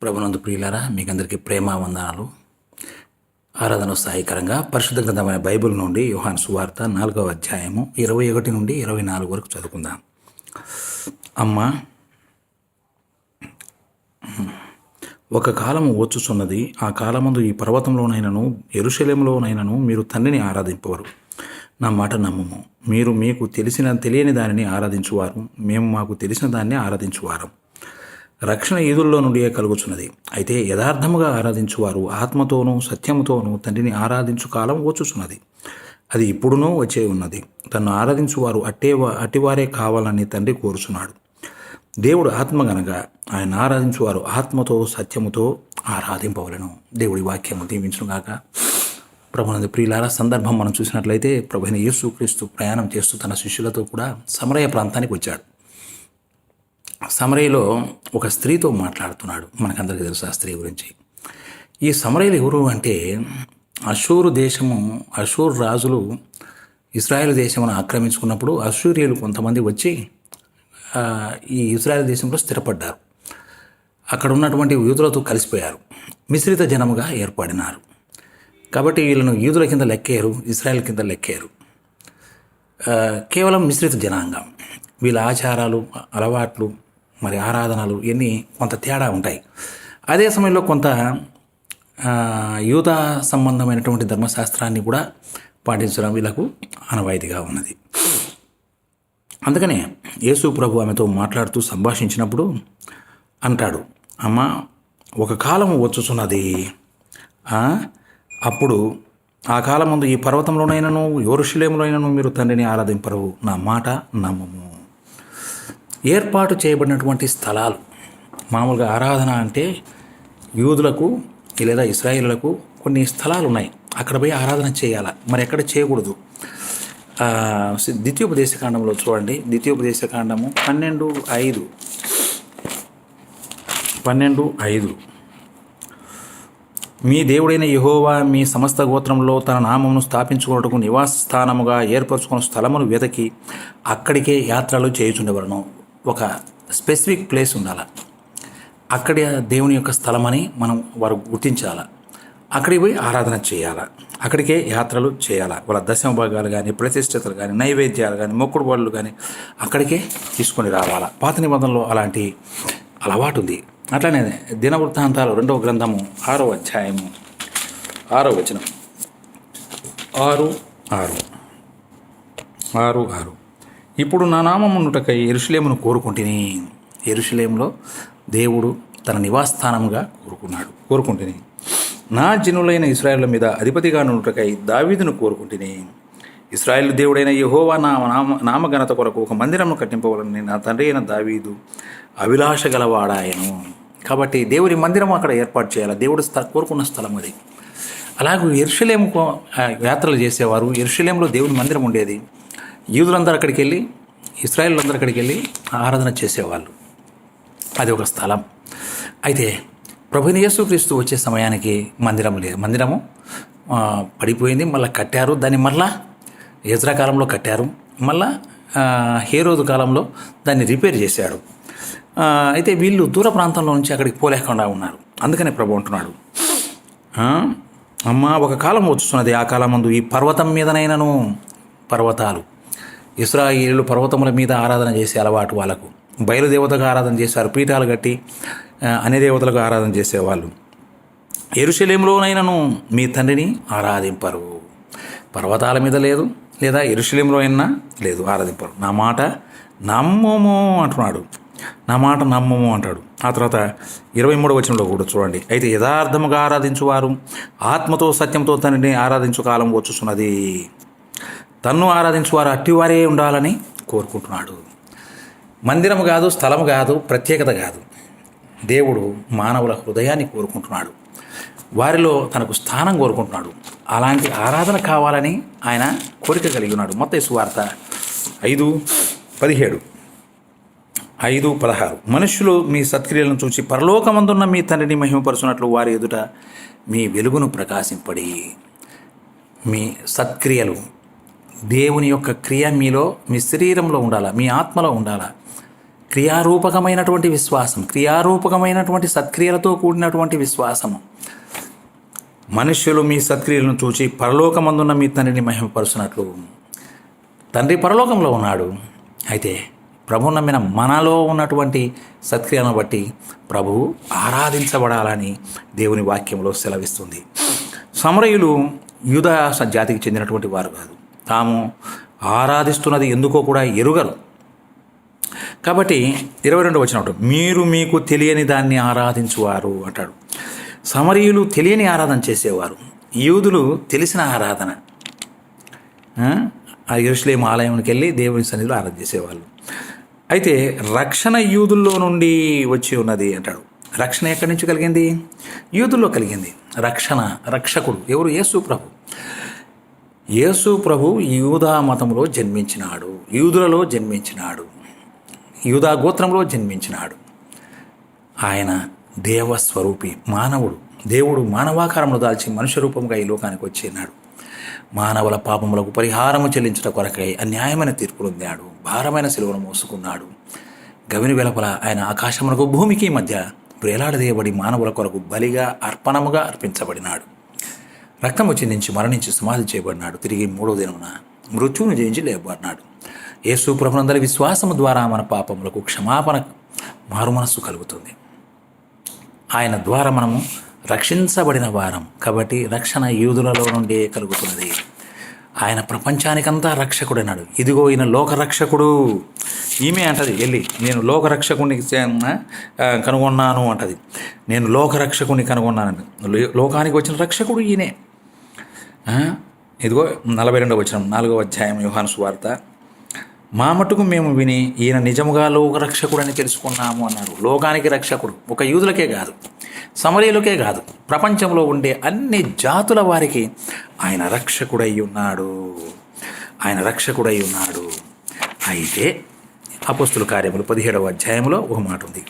ప్రభునందు ప్రియులారా, మీకందరికీ ప్రేమ వందనాలు. ఆరాధన సాయికరంగా పరిశుద్ధ గ్రంథమైన బైబిల్ నుండి యోహాను సువార్త 4వ అధ్యాయము 21 నుండి 24 వరకు చదువుకుందాం. అమ్మ, ఒక కాలము వచ్చుచున్నది, ఆ కాలమందు ఈ పర్వతంలోనైనను యెరూషలేములోనైనను మీరు తండ్రిని ఆరాధింపవరు. నా మాట నమ్మము. మీరు మీకు తెలియని దానిని ఆరాధించువారు, మేము మాకు తెలిసిన దాన్ని ఆరాధించువారం. రక్షణ యూదుల్లో నుండియే కలుగుచున్నది. అయితే యథార్థముగా ఆరాధించువారు ఆత్మతోనూ సత్యముతోనూ తండ్రిని ఆరాధించు కాలం వచ్చుచున్నది. అది ఇప్పుడునూ వచ్చే ఉన్నది. తన్ను ఆరాధించువారు అట్టివారే కావాలని తండ్రి కోరుచున్నాడు. దేవుడు ఆత్మ గనక ఆయన ఆరాధించువారు ఆత్మతో సత్యముతో ఆరాధింపవలను. దేవుడి వాక్యము దీవించుగాక. ప్రభునందు ప్రియులారా, సందర్భం మనం చూసినట్లయితే ప్రభువైన యేసుక్రీస్తు ప్రయాణం చేస్తూ తన శిష్యులతో కూడా సమరయ ప్రాంతానికి వచ్చాడు. సమరయలో ఒక స్త్రీతో మాట్లాడుతున్నాడు. మనకందరికీ తెలుసు ఆ స్త్రీ గురించి. ఈ సమరయలు ఎవరు అంటే, అషూరు రాజులు ఇశ్రాయేల్ దేశమును ఆక్రమించుకున్నప్పుడు అషూరియలు కొంతమంది వచ్చి ఈ ఇశ్రాయేల్ దేశంలో స్థిరపడ్డారు. అక్కడ ఉన్నటువంటి యూదులతో కలిసిపోయారు, మిశ్రిత జనముగా ఏర్పడినారు. కాబట్టి వీళ్ళను యూదుల కింద లెక్కారు, ఇశ్రాయేల్ కింద లెక్కారు. కేవలం మిశ్రిత జనాంగం. వీళ్ళ ఆచారాలు, అలవాట్లు, మరి ఆరాధనలు ఇవన్నీ కొంత తేడా ఉంటాయి. అదే సమయంలో కొంత యూదా సంబంధమైనటువంటి ధర్మశాస్త్రాన్ని కూడా పాటించడం వీళ్ళకు ఆనవాయితీగా ఉన్నది. అందుకనే యేసు ప్రభు ఆమెతో మాట్లాడుతూ సంభాషించినప్పుడు అంటాడు, అమ్మ, ఒక కాలము వచ్చుచున్నది, అప్పుడు ఆ కాలమందు ఈ పర్వతంలోనైనను యెరూషలేములోనైనను మీరు తండ్రిని ఆరాధింపరు. నా మాట నమ్మము. ఏర్పాటు చేయబడినటువంటి స్థలాలు. మామూలుగా ఆరాధన అంటే యూదులకు లేదా ఇశ్రాయేలులకు కొన్ని స్థలాలు ఉన్నాయి, అక్కడ పోయి ఆరాధన చేయాలా, మరి ఎక్కడ చేయకూడదు. ద్వితీయోపదేశకాండంలో చూడండి, ద్వితీయోపదేశకాండము 12:5 మీ దేవుడైన యెహోవా మీ సమస్త గోత్రంలో తన నామమును స్థాపించుకున్నట్టుకు నివాస స్థానముగా ఏర్పరచుకున్న స్థలమును వెతకి అక్కడికే యాత్రలు చేయుచుండవలను. ఒక స్పెసిఫిక్ ప్లేస్ ఉండాలి, అక్కడ దేవుని యొక్క స్థలమని వారు గుర్తించాలి. అక్కడికి పోయి ఆరాధన చేయాలి, అక్కడికే యాత్రలు చేయాలి. వాళ్ళ దశమ భాగాలు కానీ, ప్రతిష్ఠితలు కానీ, నైవేద్యాలు కానీ, మొక్కుడు బడులు కానీ అక్కడికే తీసుకొని రావాలి. పాత నిబంధనలో అలాంటి అలవాటు ఉంది. అట్లనే దినవృత్తాంతాలు 2వ గ్రంథము 6వ అధ్యాయము 6వ వచనం 6:6 ఇప్పుడు నా నామమునుటకై యెరూషలేమును కోరుకుంటుని. యెరూషలేములో దేవుడు తన నివాసస్థానముగా కోరుకుంటుని. నా జనులైన ఇశ్రాయేలుల మీద అధిపతిగా నుండుటకై దావీదును కోరుకుంటుని. ఇశ్రాయేలు దేవుడైన యెహోవా నామఘనత కొరకు ఒక మందిరమును కట్టింపవాలని నా తండ్రి అయిన దావీదు అభిలాష గలవాడాయను. కాబట్టి దేవుని మందిరం అక్కడ ఏర్పాటు చేయాలి. దేవుడు కోరుకున్న స్థలం అది. అలాగే యెరూషలేముకు యాత్రలు చేసేవారు. యెరూషలేములో దేవుని మందిరం ఉండేది. యూదులందరూ అక్కడికి వెళ్ళి, ఇశ్రాయేలులందరూ అక్కడికి వెళ్ళి ఆరాధన చేసేవాళ్ళు. అది ఒక స్థలం. అయితే ప్రభువైన యేసుక్రీస్తు వచ్చే సమయానికి మందిరం లేదు. మందిరము పడిపోయింది. మళ్ళీ కట్టారు దాన్ని, మళ్ళా ఎజ్రా కాలంలో కట్టారు, మళ్ళా హేరోదు కాలంలో దాన్ని రిపేర్ చేశాడు. అయితే వీళ్ళు దూర ప్రాంతంలో నుంచి అక్కడికి పోలేకుండా ఉన్నారు. అందుకనే ప్రభు అంటున్నాడు, అమ్మ, ఒక కాలం వచ్చుతున్నది, ఆ కాలమందు ఈ పర్వతం మీదనైనను, పర్వతాలు ఇశ్రాయేలు పర్వతముల మీద ఆరాధన చేసే అలవాటు వాళ్ళకు. బయలుదేవతగా ఆరాధన చేశారు, పీఠాలు కట్టి అన్ని దేవతలకు ఆరాధన చేసేవాళ్ళు. యెరూషలేములోనైనను మీ తండ్రిని ఆరాధింపరు. పర్వతాల మీద లేదు, లేదా యెరూషలేములో అయినా లేదు, ఆరాధింపరు. నా మాట నమ్మము అంటున్నాడు. నా మాట నమ్మము అంటాడు. ఆ తర్వాత 23వ వచనంలో కూడా చూడండి, అయితే యథార్థముగా ఆరాధించువారు ఆత్మతో సత్యంతో తండ్రిని ఆరాధించు కాలం వచ్చుచున్నది. తన్ను ఆరాధించువారు అట్టివారే ఉండాలని కోరుకుంటున్నాడు. మందిరము కాదు, స్థలము కాదు, ప్రత్యేకత కాదు. దేవుడు మానవుల హృదయాన్ని కోరుకుంటున్నాడు, వారిలో తనకు స్థానం కోరుకుంటున్నాడు. అలాంటి ఆరాధన కావాలని ఆయన కోరిక కలిగి ఉన్నాడు. మత్తయి సువార్త 5:16 మనుష్యులు మీ సత్క్రియలను చూసి పరలోకమందున్న మీ తండ్రిని మహిమపరచున్నట్లు వారి ఎదుట మీ వెలుగును ప్రకాశింపడి. మీ సత్క్రియలు, దేవుని యొక్క క్రియ మీలో, మీ శరీరంలో ఉండాలా, మీ ఆత్మలో ఉండాలా. క్రియారూపకమైనటువంటి విశ్వాసం, క్రియారూపకమైనటువంటి సత్క్రియలతో కూడినటువంటి విశ్వాసము. మనుష్యులు మీ సత్క్రియలను చూచి పరలోకమందున్న మీ తండ్రిని మహిమపరుచున్నట్లు. తండ్రి పరలోకంలో ఉన్నాడు. అయితే ప్రభు నమ్మిన మనలో ఉన్నటువంటి సత్క్రియలను బట్టి ప్రభువు ఆరాధించబడాలని దేవుని వాక్యంలో సెలవిస్తుంది. సమరయులు యూదా జాతికి చెందినటువంటి వారు కాదు. తాము ఆరాధిస్తున్నది ఎందుకో కూడా ఎరుగరు. కాబట్టి 22 వచనం, మీరు మీకు తెలియని దాన్ని ఆరాధించువారు అంటాడు. సమరయులు తెలియని ఆరాధన చేసేవారు, యూదులు తెలిసిన ఆరాధన. ఆ యెరూషలేము ఆలయానికి వెళ్ళి దేవుని సన్నిధిలో ఆరాధన చేసేవాళ్ళు. అయితే రక్షణ యూదుల్లో నుండి వచ్చి ఉన్నది అంటాడు. రక్షణ ఎక్కడి నుంచి కలిగింది? యూదుల్లో కలిగింది. రక్షకుడు ఎవరు? యేసు ప్రభు. యేసు ప్రభు యూదా మతంలో జన్మించినాడు, యూదులలో జన్మించినాడు, యూదా గోత్రంలో జన్మించినాడు. ఆయన దేవస్వరూపి, మానవుడు. దేవుడు మానవాకారమును దాల్చి మనుష్య రూపంగా ఈ లోకానికి వచ్చినాడు. మానవుల పాపములకు పరిహారము చెల్లించుట కొరకై అన్యాయమైన తీర్పు పొందాడు. భారమైన సిలువను మోసుకున్నాడు. గవిని వెలుపల ఆయన ఆకాశమునకు భూమికి మధ్య వేలాడదీయబడి మానవుల కొరకు బలిగా అర్పణముగా అర్పించబడినాడు. రక్తము చిందించి మరణించి సమాధి చేయబడినాడు. తిరిగి 3వ దినమున మృత్యువును జయించి లేపబడినాడు. యేసు ప్రభునందరి విశ్వాసము ద్వారా మన పాపములకు క్షమాపణ, మారుమనస్సు కలుగుతుంది. ఆయన ద్వారా మనము రక్షించబడిన వారం. కాబట్టి రక్షణ యూదులలో నుండే కలుగుతున్నది. ఆయన ప్రపంచానికంతా రక్షకుడన్నాడు. ఇదిగో ఈయన లోకరక్షకుడు. ఈమె అంటది వెళ్ళి, నేను లోకరక్షకుడిని కనుగొన్నాను అంటది. నేను లోకరక్షకుడిని కనుగొన్నాను. లోకానికి వచ్చిన రక్షకుడు ఈయనే. ఇదిగో 42వ వచనం, 4వ అధ్యాయం యోహాను సువార్త. మా మటుకు మేము విని ఈయన నిజముగా లోకరక్షకుడని తెలుసుకున్నాము అన్నాడు. లోకానికి రక్షకుడు. ఒక యూదులకే కాదు, సమరయులకే కాదు, ప్రపంచంలో ఉండే అన్ని జాతుల వారికి ఆయన రక్షకుడై ఉన్నాడు. ఆయన రక్షకుడై ఉన్నాడు. అయితే అపోస్తుల కార్యములు 17వ అధ్యాయంలో ఒక మాట ఉంది.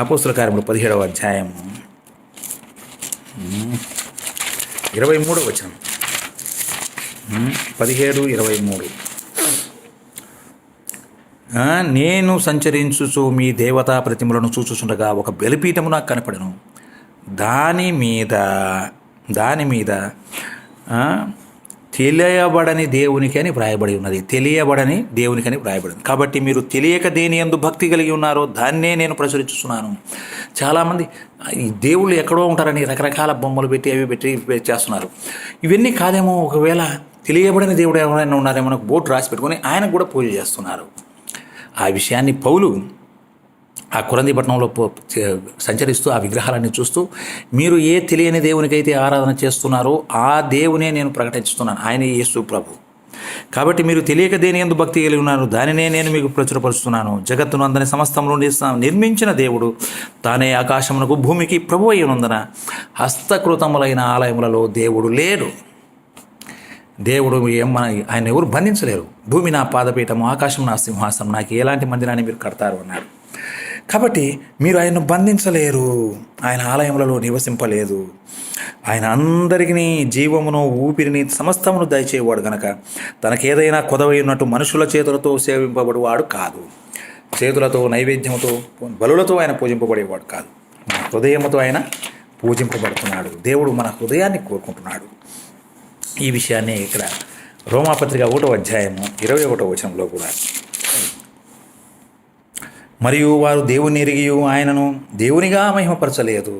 అపోస్తుల కార్యములు 17వ అధ్యాయం 23వ వచనం, 17:23. నేను సంచరించుచు మీ దేవతా ప్రతిమలను చూచుచుండగా ఒక బలిపీఠము నాకు కనపడెను. దాని మీద తెలియబడని దేవునికి అని వ్రాయబడి ఉన్నది. తెలియబడని దేవునికి అని వ్రాయబడింది. కాబట్టి మీరు తెలియక దేని యందు భక్తి కలిగి ఉన్నారో దాన్నే నేను ప్రచురిస్తున్నాను. చాలామంది ఈ దేవుళ్ళు ఎక్కడో ఉంటారని రకరకాల బొమ్మలు పెట్టి అవి పెట్టి చేస్తున్నారు. ఇవన్నీ కాదేమో, ఒకవేళ తెలియబడని దేవుడు ఎవరైనా ఉన్నారేమో నాకు బోర్డు రాసి పెట్టుకొని ఆయనకు కూడా పూజ చేస్తున్నారు. ఆ విషయాన్ని పౌలు ఆ కొరంథీ పట్టణంలో సంచరిస్తూ ఆ విగ్రహాలన్నీ చూస్తూ, మీరు ఏ తెలియని దేవునికైతే ఆరాధన చేస్తున్నారో ఆ దేవునే నేను ప్రకటిస్తున్నాను. ఆయన యేసు ప్రభు. కాబట్టి మీరు తెలియక దేని యందు భక్తి కలిగి ఉన్నారు, దానినే నేను మీకు ప్రచురపరుస్తున్నాను. జగత్తును అందరి సమస్తంలో నిర్మించిన దేవుడు తానే ఆకాశమునకు భూమికి ప్రభు అయ్యునందున హస్తకృతములైన ఆలయములలో దేవుడు లేడు. దేవుడు ఆయన ఎవరు బంధించలేరు. భూమి నా పాదపీఠము, ఆకాశం నా సింహాసనం, నాకు ఎలాంటి మందిరాన్ని మీరు కడతారు అన్నాడు. కాబట్టి మీరు ఆయన్ను బంధించలేరు. ఆయన ఆలయములలో నివసింపలేదు. ఆయన అందరికీ జీవమును, ఊపిరిని, సమస్తమును దయచేవాడు గనక తనకేదైనా కొదవై ఉన్నట్టు మనుషుల చేతులతో సేవింపబడేవాడు కాదు. చేతులతో, నైవేద్యముతో, బలులతో ఆయన పూజింపబడేవాడు కాదు. మన హృదయముతో ఆయన పూజింపబడుతున్నాడు. దేవుడు మన హృదయాన్ని కోరుకుంటున్నాడు. ఈ విషయాన్ని ఇక్కడ రోమాపత్రిక 1వ అధ్యాయము 21వ వచనంలో కూడా, మరియు వారు దేవుని ఎరిగి ఆయనను దేవునిగా మహిమపరచలేదు.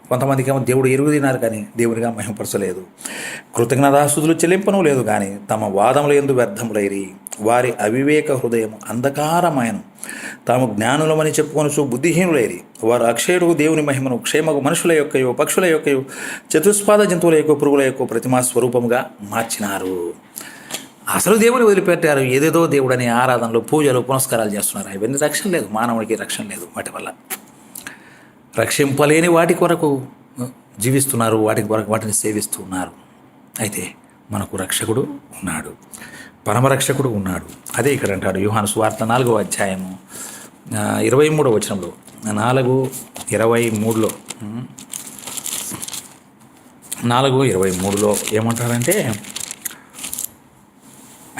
కొంతమందికి ఏమో దేవుడు ఎరుగుదినారు కానీ దేవునిగా మహిమపరచలేదు. కృతజ్ఞతాస్తుతులు చెల్లింపను లేదు కానీ తమ వాదముల యందు వ్యర్థములైరి. వారి అవివేక హృదయము అంధకారమైన తాము జ్ఞానులమని చెప్పుకొనుచు బుద్ధిహీనులైరి. వారు అక్షయుడు దేవుని మహిమను క్షేమకు మనుషుల యొక్కయో, పక్షుల యొక్కయో, చతుస్పాద జంతువుల యొక్క, పురుగుల యొక్క ప్రతిమా స్వరూపముగా మార్చినారు. అసలు దేవుని వదిలిపెట్టారు. ఏదేదో దేవుడని ఆరాధనలు, పూజలు, పునస్కారాలు చేస్తున్నారు. ఇవన్నీ రక్షణ లేదు. మానవుడికి రక్షణ లేదు. వాటి వల్ల రక్షింపలేని వాటి కొరకు జీవిస్తున్నారు. వాటిని సేవిస్తున్నారు. అయితే మనకు రక్షకుడు ఉన్నాడు, పరమరక్షకుడు ఉన్నాడు. అదే ఇక్కడ అంటాడు యోహాను సువార్త 4వ అధ్యాయము 23వ వచనంలో, 4:23లో ఏమంటారంటే,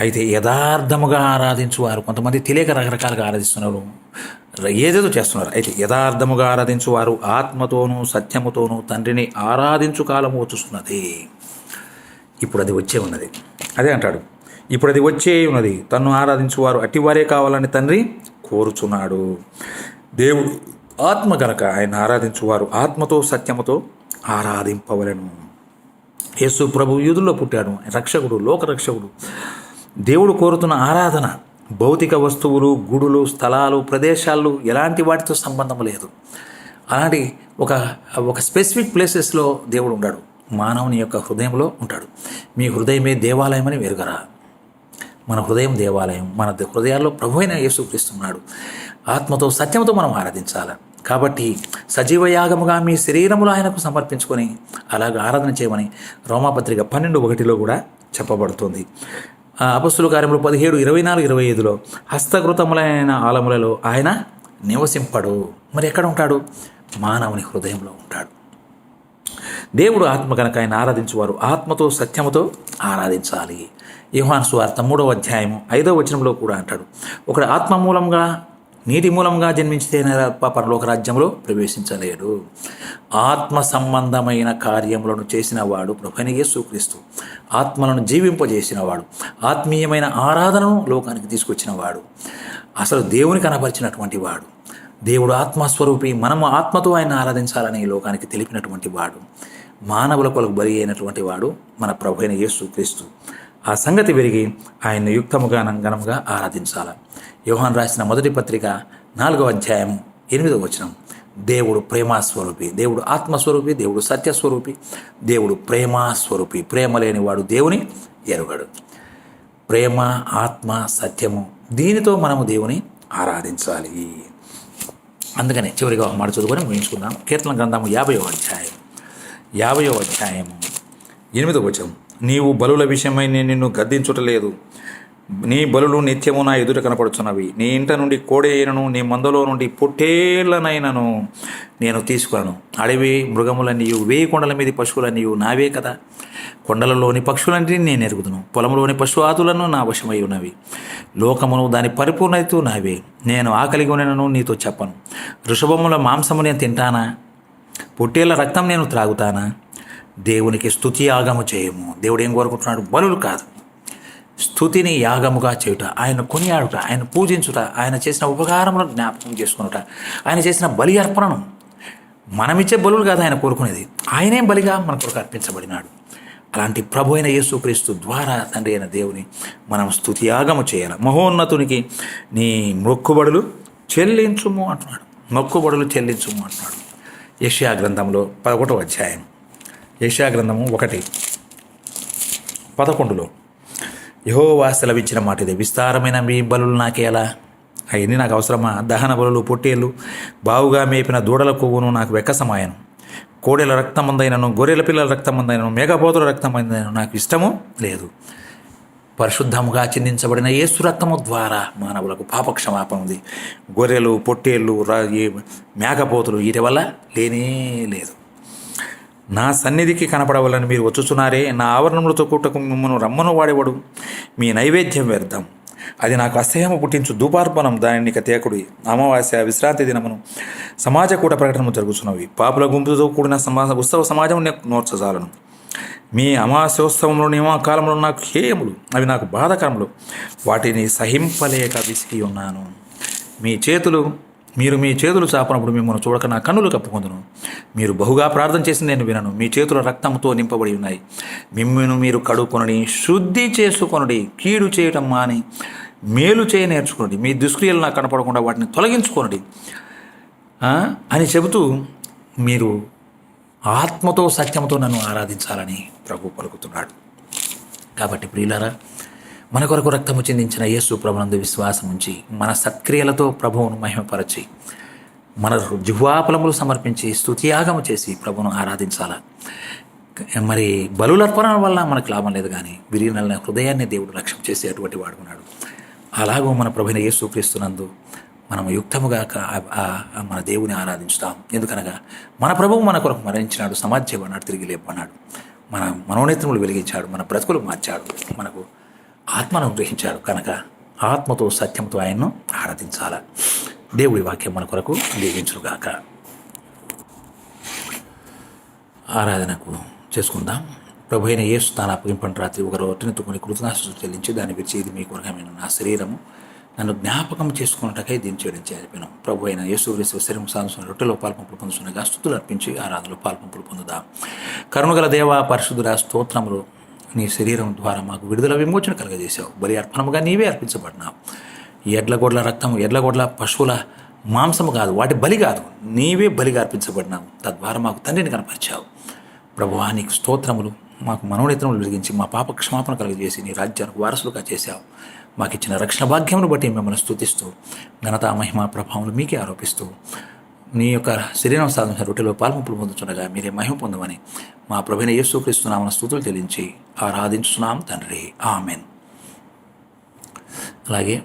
అయితే యథార్థముగా ఆరాధించువారు, కొంతమంది తెలియక రకరకాలుగా ఆరాధిస్తున్నారు, ఏదేదో చేస్తున్నారు. అయితే యథార్థముగా ఆరాధించువారు ఆత్మతోనూ సత్యముతోనూ తండ్రిని ఆరాధించు కాలము వచ్చుతున్నది. ఇప్పుడు అది వచ్చే ఉన్నది. అదే అంటాడు, ఇప్పుడు అది వచ్చే ఉన్నది. తన్ను ఆరాధించువారు అట్టివారే కావాలని తండ్రి కోరుచున్నాడు. దేవుడు ఆత్మ గనక ఆయన ఆరాధించువారు ఆత్మతో సత్యముతో ఆరాధింపవలెను. యేసు ప్రభు యూదుల్లో పుట్టాడు, రక్షకుడు, లోకరక్షకుడు. దేవుడు కోరుతున్న ఆరాధన భౌతిక వస్తువులు, గుడులు, స్థలాలు, ప్రదేశాలు ఎలాంటి వాటితో సంబంధం లేదు. అలాంటి ఒక స్పెసిఫిక్ ప్లేసెస్లో దేవుడు ఉన్నాడు. మానవుని యొక్క హృదయంలో ఉంటాడు. మీ హృదయమే దేవాలయం అని వెరుగరా? మన హృదయం దేవాలయం. మన హృదయాల్లో ప్రభు అయిన యేసుక్రీస్తున్నాడు. ఆత్మతో సత్యంతో మనం ఆరాధించాలి. కాబట్టి సజీవ యాగముగా మీ శరీరములు ఆయనకు సమర్పించుకొని అలాగ ఆరాధన చేయమని రోమాపత్రిక 12:1 కూడా చెప్పబడుతుంది. అపొస్తలుల కార్యములు 17:24-25 హస్తకృతములైన ఆలములలో ఆయన నివసింపడు. మరి ఎక్కడ ఉంటాడు? మానవుని హృదయంలో ఉంటాడు. దేవుడు ఆత్మ కనుక ఆయన ఆరాధించువారు ఆత్మతో సత్యముతో ఆరాధించాలి. యోహాను సువార్త 3:5 కూడా అంటాడు, ఒకడు ఆత్మ మూలంగా నీటి మూలంగా జన్మించితేనే తప్ప పరలోక రాజ్యంలో ప్రవేశించలేడు. ఆత్మ సంబంధమైన కార్యములను చేసిన వాడు ప్రభువైన యేసుక్రీస్తు. ఆత్మలను జీవింపజేసినవాడు, ఆత్మీయమైన ఆరాధనను లోకానికి తీసుకొచ్చిన వాడు, అసలు దేవుని కనపరిచినటువంటి వాడు. దేవుడు ఆత్మస్వరూపి. మనము ఆత్మతో ఆయన ఆరాధించాలని లోకానికి తెలిపినటువంటి వాడు. మానవుల కొరకు బలి అయినటువంటి వాడు మన ప్రభువైన యేసుక్రీస్తు. ఆ సంగతి పెరిగి ఆయన్ని యుక్తముగా ఘనముగా ఆరాధించాల. యోహాను రాసిన మొదటి పత్రిక 4:8 దేవుడు ప్రేమాస్వరూపి, దేవుడు ఆత్మస్వరూపి, దేవుడు సత్యస్వరూపి, దేవుడు ప్రేమాస్వరూపి. ప్రేమ లేనివాడు దేవుని ఎరుగడు. ప్రేమ, ఆత్మ, సత్యము, దీనితో మనము దేవుని ఆరాధించాలి. అందుకని చివరిగా మాట చదువుకొని ముగించుకుందాం. కీర్తన గ్రంథము 50వ అధ్యాయము 8 నీవు బలుల విషయమై నేను నిన్ను గద్దించుటలేదు. నీ బలులు నిత్యము నా ఎదుట కనపడుచున్నవి. నీ ఇంట నుండి కోడేయనను నీ మందలో నుండి పొట్టేళ్లనైనను నేను తీసుకున్నాను. అడవి మృగములన్నీయు, 1000 కొండల మీది పశువులన్నీయు నావే కదా. కొండలలోని పక్షులన్నీ నేను ఎరుగుదును, పొలంలోని పశువాతులను నా వశమై ఉన్నవి. లోకమును దాని పరిపూర్ణత నావే. నేను ఆకలిగొనను నీతో చెప్పను. వృషభముల మాంసము నేను తింటానా? పొట్టేళ్ల రక్తం నేను త్రాగుతానా? దేవునికి స్తుతి యాగము చేయము. దేవుడు ఏం కోరుకుంటున్నాడు? బలులు కాదు, స్తుతిని యాగముగా చేయుట, ఆయన కొనియాడుట, ఆయన పూజించుట, ఆయన చేసిన ఉపకారములను జ్ఞాపకం చేసుకునుట, ఆయన చేసిన బలి అర్పణను. మనమిచ్చే బలులు కాదు ఆయన కోరుకునేది, ఆయనే బలిగా మన కొరకు అర్పించబడినాడు. అలాంటి ప్రభు అయిన యేసుక్రీస్తు ద్వారా తండ్రి అయిన దేవుని మనం స్తుతి యాగము చేయాలి. మహోన్నతునికి నీ మొక్కుబడులు చెల్లించుము అంటున్నాడు. మొక్కుబడులు చెల్లించుము అంటున్నాడు. యెషయా గ్రంథంలో 11వ అధ్యాయం, యెషయా గ్రంథము 1:11 యెహోవా సెలవిచ్చిన మాట ఇది, విస్తారమైన మీ బలులు నాకేలా? అవన్నీ నాకు అవసరమా? దహన బలులు, పొట్టేళ్ళు, బావుగా మేపిన దూడల కొవ్వును నాకు వెక్కసమాయను. కోడెల రక్తమందైనను, గొర్రెల పిల్లల రక్తమందైనను, మేఘపోతుల రక్తమందైనను నాకు ఇష్టము లేదు. పరిశుద్ధముగా చిందించబడిన యేసు రక్తము ద్వారా మానవులకు పాపక్షమాపణ ఉంది. గొర్రెలు, పొట్టేళ్ళు, మేఘపోతులు వీటి వల్ల లేనే లేదు. నా సన్నిధికి కనపడవాలని మీరు వచ్చుచున్నారే, నా ఆవరణములతో కూటకు మిమ్మల్ని రమ్మను వాడేవాడు. మీ నైవేద్యం వ్యర్థం, అది నాకు అసహ్యము పుట్టించు ధూపార్పణం. దానిని తేకుడి. అమావాస్య, విశ్రాంతి దినమును, సమాజ కూట ప్రకటనము జరుగుతున్నవి. పాపుల గుంపుతో కూడిన ఉత్సవ సమాజం నోర్చజాలను. మీ అమావాస్యోత్సవంలో నియమకాలంలో నాకు హేయములు, అవి నాకు బాధకరములు. వాటిని సహింపలేక విసిగి ఉన్నాను. మీరు మీ చేతులు చాపనప్పుడు మిమ్మల్ని చూడక నా కన్నులు కప్పుకొందును. మీరు బహుగా ప్రార్థన చేసి నేను వినను. మీ చేతుల రక్తంతో నింపబడి ఉన్నాయి. మిమ్మల్ని మీరు కడుక్కొనడి, శుద్ధి చేసుకొనడి. కీడు చేయటం మాని మేలు చేయ నేర్చుకోండి. మీ దుష్క్రియలు నాకు కనపడకుండా వాటిని తొలగించుకోండి అని చెబుతూ మీరు ఆత్మతో సత్యంతో నన్ను ఆరాధించాలని ప్రభు పలుకుతున్నాడు. కాబట్టి ప్రియులారా, మన కొరకు రక్తము చెందించిన యేసు ప్రభునందు విశ్వాసం ఉంచి మన సత్క్రియలతో ప్రభువును మహిమపరచి మన జిహ్వాఫలములు సమర్పించి స్తుతియాగము చేసి ప్రభువును ఆరాధించాలా. మరి బలులర్పణ వల్ల మనకు లాభం లేదు, కానీ విరిగిన హృదయాన్ని దేవుడు లక్ష్యం చేసి అటువంటి వాడుకున్నాడు. అలాగూ మన ప్రభువైన యేసుక్రీస్తునందు మనం యుక్తముగా మన దేవుని ఆరాధించుతాం. ఎందుకనగా మన ప్రభువు మన కొరకు మరణించినాడు, సమాధి చేయబడినాడు, తిరిగి లేపన్నాడు, మన మనోనేత్రములు వెలిగించాడు, మన బ్రతుకులు మార్చాడు, మనకు ఆత్మను గ్రహించాడు కనుక ఆత్మతో సత్యంతో ఆయన్ను ఆరాధించాల. దేవుడి వాక్యం మన కొరకు దీవించుగాక. ఆరాధనకు చేసుకుందాం. ప్రభు అయిన యేసు తాను అప్పగింపని రాత్రి ఒక రొట్టెనెత్తుకొని కృతజ్ఞతాస్తుతులు చెల్లించి దాన్ని విరిచి, ఇది మీ కొరకమైన నా శరీరము, నన్ను జ్ఞాపకం చేసుకున్నటకై దీన్ని చేయడం చెప్పినాం. ప్రభు అయిన యేసుక్రీస్తు శరీరం సాధించిన రొట్టెలో పాల్పంపులు పొందుతుండగా స్తుతులు అర్పించి ఆరాధనలో పాల్పంపులు పొందుదాం. కరుణగల దేవ, పరిశుద్ధుడా, స్తోత్రములు. నీ శరీరం ద్వారా మాకు విడుదల విమోచన కలుగజేశావు. బలి అర్పణముగా నీవే అర్పించబడినావు. ఎడ్లగొడ్ల రక్తము, ఎడ్లగొడ్ల పశువుల మాంసము కాదు, వాటి బలి కాదు, నీవే బలిగా అర్పించబడినావు. తద్వారా మాకు తండ్రిని కనపరిచావు. ప్రభువా, నీకు స్తోత్రములు. మాకు మనోనేత్రములు వెలిగించి మా పాప క్షమాపణ కలుగజేసి నీ రాజ్యానికి వారసులుగా చేశావు. మాకు ఇచ్చిన రక్షణ భాగ్యమును బట్టి మిమ్మల్ని స్తుతిస్తూ ఘనత, మహిమ, ప్రభావములు మీకే ఆరోపిస్తూ నీ యొక్క శరీరం సాధించిన రొట్టెలో పాల్పంపులు పొందుతుండగా మీరే మహిమ పొందమని మా ప్రభువైన యేసుక్రీస్తు నామమున స్తుతులు చెల్లించి ఆరాధించుతున్నాం తండ్రి. ఆమెన్. అలాగే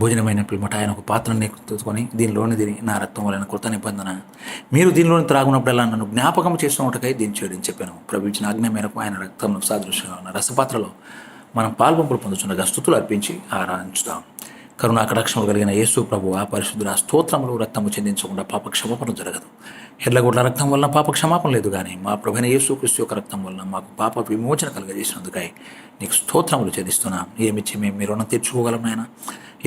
భోజనమైన పిమ్మట ఆయన ఒక పాత్రని తీసుకొని దీనిలోని నా రక్తం వలన కృత నిబంధన, మీరు దీనిలోని త్రాగునప్పుడల్లా నన్ను జ్ఞాపకం చేసుకున్నట్టుకై దీన్ని చేయడం చెప్పాను. ప్రభు ఇచ్చిన ఆజ్ఞ మేరకు ఆయన రక్తంలో సాదృశ్యంగా ఉన్న రసపాత్రలో మనం పాల్పంపులు పొందుతుండగా స్తుతులు అర్పించి ఆరాధించుతాం. కరుణా కటాక్షములు కలిగిన యేసు ప్రభు, ఆ పరిశుద్ధుల స్తోత్రములు. రక్తము చెందించకుండా పాప క్షమాపణ జరగదు. ఎడ్లగొడ్ల రక్తం వలన పాప క్షమాపణ లేదు, కానీ మా ప్రభువైన యేసుక్రీస్తు యొక్క రక్తం వలన మాకు పాప విమోచన కలుగజేసినందుకై నీకు స్తోత్రములు చెల్లిస్తున్నాం. ఏమిచ్చి మేము మీ రుణం తీర్చుకోగలం నాయన.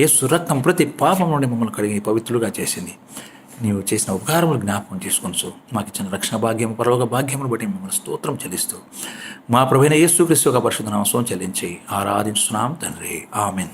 యేసు రక్తం ప్రతి పాపం నుండి మమ్మల్ని కడిగి పవిత్రులుగా చేసింది. నీవు చేసిన ఉపకారములు జ్ఞాపకం చేసుకొనచ్చు. మాకు ఇచ్చిన రక్షణ భాగ్యం, పరలోక భాగ్యమును బట్టి మిమ్మల్ని స్తోత్రం చెల్లిస్తూ మా ప్రభువైన యేసుక్రీస్తు యొక్క పరిశుద్ధ నామమున చెల్లించి ఆరాధించుతున్నాం తండ్రి. ఆమెన్.